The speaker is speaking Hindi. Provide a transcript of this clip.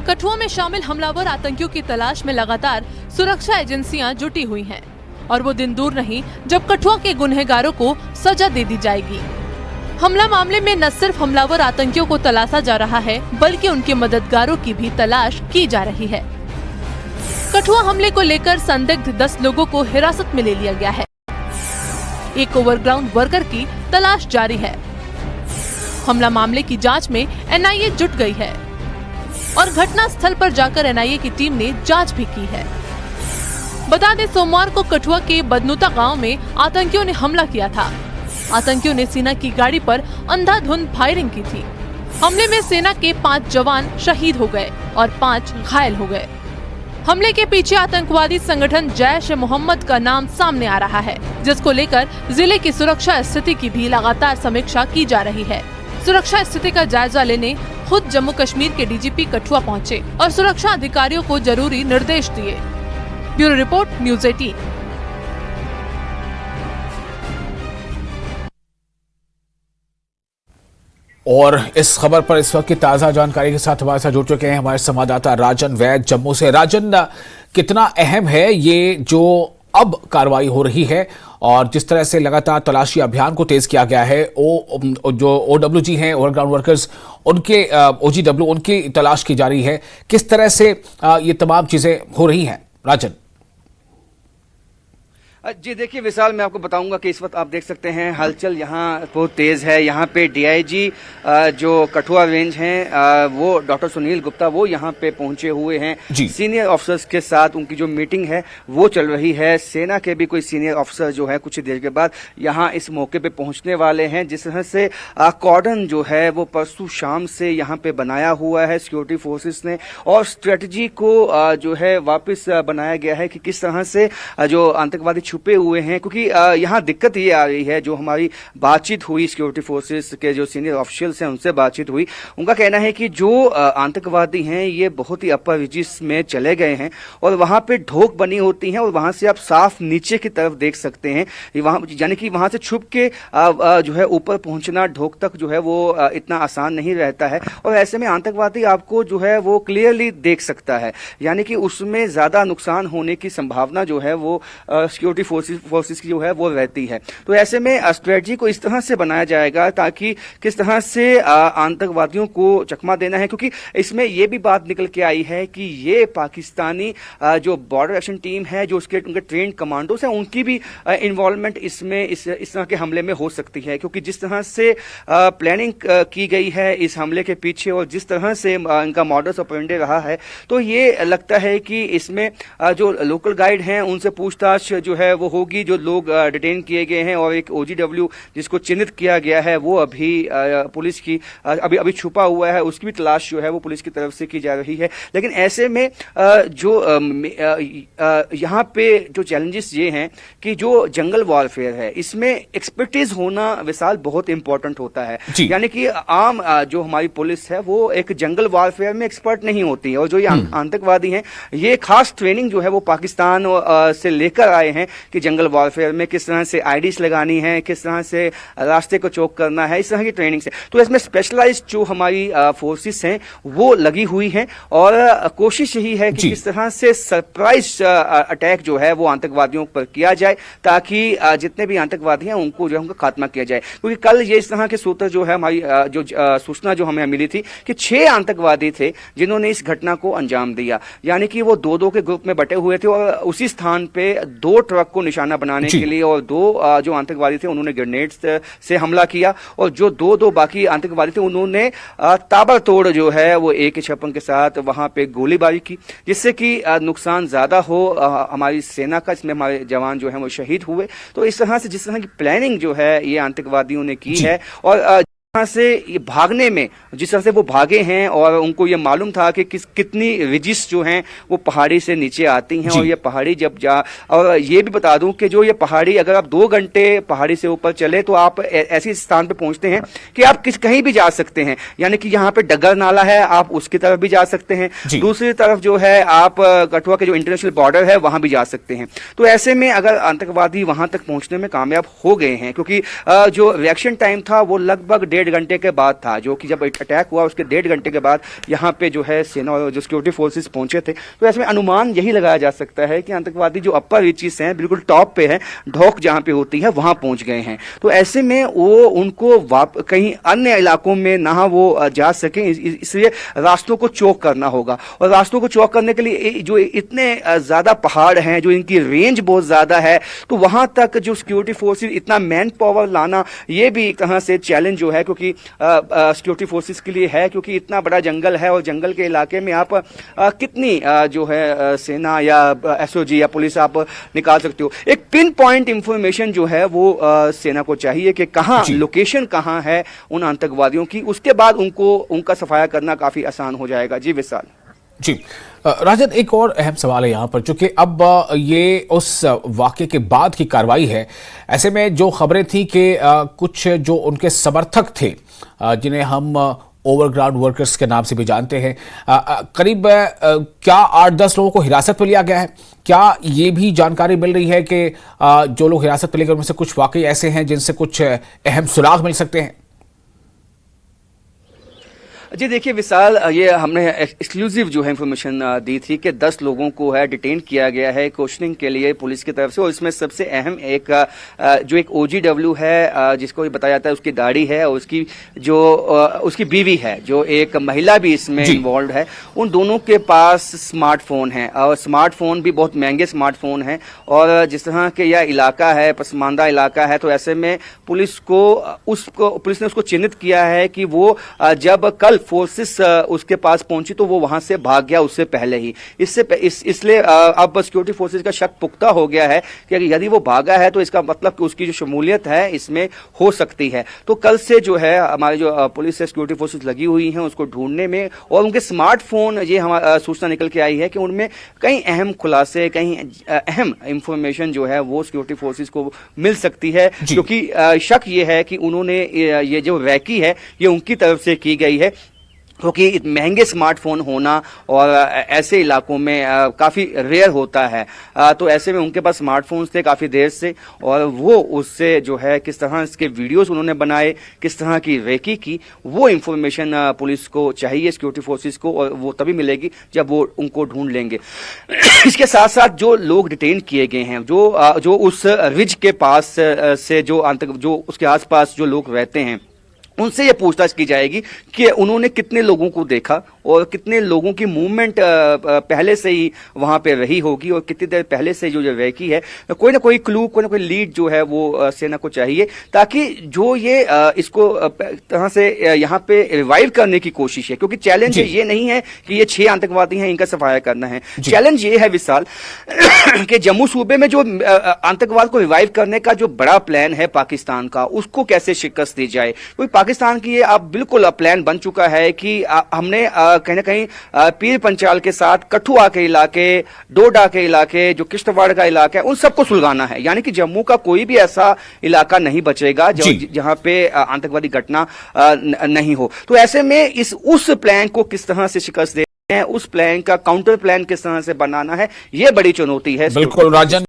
कठुआ में शामिल हमलावर आतंकियों की तलाश में लगातार सुरक्षा एजेंसियां जुटी हुई हैं और वो दिन दूर नहीं जब कठुआ के गुनहगारों को सजा दे दी जाएगी। हमला मामले में न सिर्फ हमलावर आतंकियों को तलाशा जा रहा है बल्कि उनके मददगारों की भी तलाश की जा रही है। कठुआ हमले को लेकर संदिग्ध 10 लोगों को हिरासत में ले लिया गया है। एक ओवरग्राउंड वर्कर की तलाश जारी है। हमला मामले की जांच में एनआईए जुट गई है और घटना स्थल पर जाकर एनआईए की टीम ने जांच भी की है। बता दें, सोमवार को कठुआ के बदनुता गांव में आतंकियों ने हमला किया था। आतंकियों ने सेना की गाड़ी पर अंधाधुंध फायरिंग की थी। हमले में सेना के 5 जवान शहीद हो गए और 5 घायल हो गए। हमले के पीछे आतंकवादी संगठन जैश-ए-मोहम्मद का नाम सामने आ रहा है, जिसको लेकर जिले की सुरक्षा स्थिति की भी लगातार समीक्षा की जा रही है। सुरक्षा स्थिति का जायजा लेने खुद जम्मू कश्मीर के डीजीपी कठुआ पहुंचे और सुरक्षा अधिकारियों को जरूरी निर्देश दिए। Bureau report, news 18। और इस खबर पर इस वक्त की ताजा जानकारी के साथ हमारे साथ जुड़ चुके हैं हमारे संवाददाता राजन वैद जम्मू से। राजन, कितना अहम है ये जो अब कार्रवाई हो रही है और जिस तरह से लगातार तलाशी अभियान को तेज किया गया है, जो OWG हैं, ओवरग्राउंड वर्कर्स, उनके OGW, उनकी तलाश की जा रही है, किस तरह से ये तमाम चीजें हो रही हैं राजन? जी देखिए विशाल, मैं आपको बताऊंगा कि इस वक्त आप देख सकते हैं हलचल यहाँ बहुत तेज है। यहाँ पे DIG जो कठुआ रेंज हैं वो डॉक्टर सुनील गुप्ता वो यहाँ पे पहुंचे हुए हैं। सीनियर ऑफिसर्स के साथ उनकी जो मीटिंग है वो चल रही है। सेना के भी कोई सीनियर ऑफिसर जो है कुछ देर के बाद यहाँ इस मौके पे पहुंचने वाले हैं। जिस तरह से कॉर्डन जो है वो परसों शाम से यहाँ पे बनाया हुआ है सिक्योरिटी फोर्सेस ने, और स्ट्रेटजी को जो है वापस बनाया गया है कि किस तरह से जो आतंकवादी छुपे हुए हैं। क्योंकि यहाँ दिक्कत ये आ रही है, जो हमारी बातचीत हुई सिक्योरिटी फोर्सेस के जो सीनियर ऑफिशियल्स हैं उनसे बातचीत हुई, उनका कहना है कि जो आतंकवादी हैं ये बहुत ही अपर रिजिस में चले गए हैं और वहां पे ढोक बनी होती हैं और वहां से आप साफ नीचे की तरफ देख सकते हैं। वहां यानी कि वहां से छुप के जो है ऊपर पहुंचना ढोक तक जो है वो इतना आसान नहीं रहता है और ऐसे में आतंकवादी आपको जो है वो क्लियरली देख सकता है, यानी कि उसमें ज्यादा नुकसान होने की संभावना जो है वो सिक्योरिटी फोर्सेस की जो है वो रहती है। तो ऐसे में स्ट्रेटजी को इस तरह से बनाया जाएगा ताकि किस तरह से आतंकवादियों को चकमा देना है, क्योंकि इसमें यह भी बात निकल के आई है कि ये पाकिस्तानी जो बॉर्डर एक्शन टीम है, जो उसके उनके ट्रेन कमांडोज हैं, उनकी भी इन्वॉल्वमेंट इसमें इस तरह के हमले में हो सकती है। क्योंकि जिस तरह से प्लानिंग की गई है इस हमले के पीछे और जिस तरह से इनका मॉडस ऑपरेंडी रहा है, तो ये लगता है कि इसमें जो लोकल गाइड हैं उनसे पूछताछ जो है वो होगी। जो लोग डिटेन किए गए हैं और एक OGW जिसको चिन्हित किया गया है वो अभी पुलिस की अभी छुपा हुआ है, उसकी भी तलाश जो है वो पुलिस की तरफ से की जा रही है। लेकिन ऐसे में जो यहाँ पे जो चैलेंजेस ये हैं कि जो जंगल वॉरफेयर है इसमें एक्सपर्टीज होना विशाल बहुत इंपॉर्टेंट होता है। यानी कि आम जो हमारी पुलिस है वो एक जंगल वॉरफेयर में एक्सपर्ट नहीं होती है और जो ये आतंकवादी हैं ये खास ट्रेनिंग जो है वो पाकिस्तान से लेकर आए हैं कि जंगल वॉरफेयर में किस तरह से आईडीज लगानी है, किस तरह से रास्ते को चौक करना है, इस तरह की ट्रेनिंग से। तो इसमें स्पेशलाइज्ड जो हमारी फोर्सेस हैं वो लगी हुई हैं और कोशिश यही है कि किस तरह से सरप्राइज अटैक जो है वो आतंकवादियों पर किया जाए ताकि जितने भी आतंकवादी हैं उनको जो है उनका खात्मा किया जाए। क्योंकि कल ये इस तरह के सूत्र जो है हमारी जो सूचना जो हमें मिली थी कि 6 आतंकवादी थे जिन्होंने इस घटना को अंजाम दिया, यानी कि वो 2-2 के ग्रुप में बटे हुए थे और उसी स्थान पे 2 ट्रक को निशाना बनाने के लिए और 2 जो आतंकवादी थे उन्होंने ग्रेनेड्स से हमला किया और जो 2 बाकी आतंकवादी थे उन्होंने ताबड़तोड़ जो है वो AK-56 के साथ वहां पे गोलीबारी की, जिससे कि नुकसान ज्यादा हो हमारी सेना का। इसमें हमारे जवान जो है वो शहीद हुए। तो इस तरह से जिस तरह की प्लानिंग जो है ये आतंकवादियों ने की है और यहाँ से ये भागने में जिस तरह से वो भागे हैं और उनको ये मालूम था कि कितनी रिजिस जो हैं वो पहाड़ी से नीचे आती हैं और ये पहाड़ी और ये भी बता दूं कि जो ये पहाड़ी अगर आप 2 घंटे पहाड़ी से ऊपर चले तो आप ऐसे स्थान पे पहुंचते हैं कि आप कहीं भी जा सकते हैं। यानी कि यहाँ पे डगर नाला है, आप उसकी तरफ भी जा सकते हैं, दूसरी तरफ जो है आप कठुआ के जो इंटरनेशनल बॉर्डर है वहां भी जा सकते हैं। तो ऐसे में अगर आतंकवादी वहां तक पहुंचने में कामयाब हो गए हैं, क्योंकि जो रिएक्शन टाइम था वो लगभग 1.5 घंटे के बाद था, जो कि जब अटैक हुआ उसके 1.5 घंटे के बाद यहाँ पे जो है सेना और जो सिक्योरिटी फोर्सेस पहुंचे थे। तो ऐसे में अनुमान यही लगाया जा सकता है कि आतंकवादी जो अपर रीचेस हैं, बिल्कुल टॉप पे हैं, ढोक जहाँ पे होती है वहां पहुंच गए हैं। तो ऐसे में वो उनको कहीं अन्य इलाकों में ना वो जा सकें, इसलिए रास्तों को चौक करना होगा। और रास्तों को चौक करने के लिए जो इतने ज्यादा पहाड़ हैं, जो इनकी रेंज बहुत ज्यादा है, तो वहां तक जो सिक्योरिटी फोर्सेस इतना मैन पावर लाना, ये भी कहां से चैलेंज जो है, क्योंकि सिक्योरिटी फोर्सेस के लिए है, क्योंकि इतना बड़ा जंगल है और जंगल के इलाके में आप कितनी जो है सेना या एसओजी या पुलिस आप निकाल सकते हो। एक पिन पॉइंट इंफॉर्मेशन जो है वो सेना को चाहिए कि कहां लोकेशन कहां है उन आतंकवादियों की, उसके बाद उनका सफाया करना काफी आसान हो जाएगा। जी विशाल। जी राजन, एक और अहम सवाल है यहाँ पर, चूंकि अब ये उस वाक़े के बाद की कार्रवाई है, ऐसे में जो खबरें थी कि कुछ जो उनके समर्थक थे, जिन्हें हम ओवरग्राउंड वर्कर्स के नाम से भी जानते हैं, करीब क्या 8-10 लोगों को हिरासत में लिया गया है? क्या ये भी जानकारी मिल रही है कि जो लोग हिरासत में लिए गए उनमें से कुछ वाकई ऐसे हैं जिनसे कुछ अहम सुराग मिल सकते हैं? जी देखिए विशाल, ये हमने एक्सक्लूसिव जो है इंफॉर्मेशन दी थी कि 10 लोगों को है डिटेन किया गया है क्वेश्चनिंग के लिए पुलिस की तरफ से। और इसमें सबसे अहम एक OGW है, जिसको बताया जाता है उसकी दाढ़ी है, और उसकी बीवी है, जो एक महिला भी इसमें इन्वॉल्व है। उन दोनों के पास स्मार्टफोन है, और स्मार्टफोन भी बहुत महंगे स्मार्टफोन है। और जिस तरह के यह इलाका है, पसमानदा इलाका है, तो ऐसे में पुलिस ने उसको चिन्हित किया है कि वो जब कल फोर्सेस उसके पास पहुंची तो वो वहां से भाग गया उससे पहले ही। इसलिए अब सिक्योरिटी फोर्सेस का शक पुख्ता हो गया है कि यदि वो भागा है तो इसका मतलब कि उसकी जो शमूलियत है इसमें हो सकती है। तो कल से जो है हमारे जो पुलिस से सिक्योरिटी फोर्सेस लगी हुई हैं उसको ढूंढने में, और उनके स्मार्टफोन, ये हमारी सूचना निकल के आई है कि उनमें कई अहम खुलासे, कई अहम इंफॉर्मेशन जो है वो सिक्योरिटी फोर्सेस को मिल सकती है, क्योंकि शक ये है कि उन्होंने ये जो रैकी है ये उनकी तरफ से की गई है, क्योंकि महंगे स्मार्टफोन होना और ऐसे इलाकों में काफ़ी रेयर होता है। तो ऐसे में उनके पास स्मार्टफोन्स थे काफ़ी देर से, और वो उससे जो है किस तरह इसके वीडियोस उन्होंने बनाए, किस तरह की रेकी की, वो इंफॉर्मेशन पुलिस को चाहिए, सिक्योरिटी फोर्सेस को, और वो तभी मिलेगी जब वो उनको ढूंढ लेंगे। इसके साथ साथ जो लोग डिटेन किए गए हैं, जो उस रिज के पास से जो उसके आसपास जो लोग रहते हैं, उनसे ये पूछताछ की जाएगी कि उन्होंने कितने लोगों को देखा और कितने लोगों की मूवमेंट पहले से ही वहां पे रही होगी, और कितनी देर पहले से जो रही है। कोई ना कोई क्लू, कोई ना कोई लीड जो है वो सेना को चाहिए, ताकि जो ये इसको तरह से यहाँ पे रिवाइव करने की कोशिश है, क्योंकि चैलेंज ये नहीं है कि ये 6 आतंकवादी हैं इनका सफाया करना है। चैलेंज ये है विशाल कि जम्मू सूबे में जो आतंकवाद को रिवाइव करने का जो बड़ा प्लान है पाकिस्तान का, उसको कैसे शिकस्त दी जाए। क्योंकि पाकिस्तान की ये अब बिल्कुल प्लान बन चुका है कि हमने कहीं ना कहीं पीर पंचाल के साथ कठुआ के इलाके, डोडा के इलाके, जो किश्तवाड़ का इलाका है, उन सबको सुलगाना है। यानी कि जम्मू का कोई भी ऐसा इलाका नहीं बचेगा जहां पे आतंकवादी घटना नहीं हो। तो ऐसे में उस प्लान को किस तरह से शिकस्त दे, उस प्लान का काउंटर प्लान किस तरह से बनाना है, यह बड़ी चुनौती है। बिल्कुल राजन।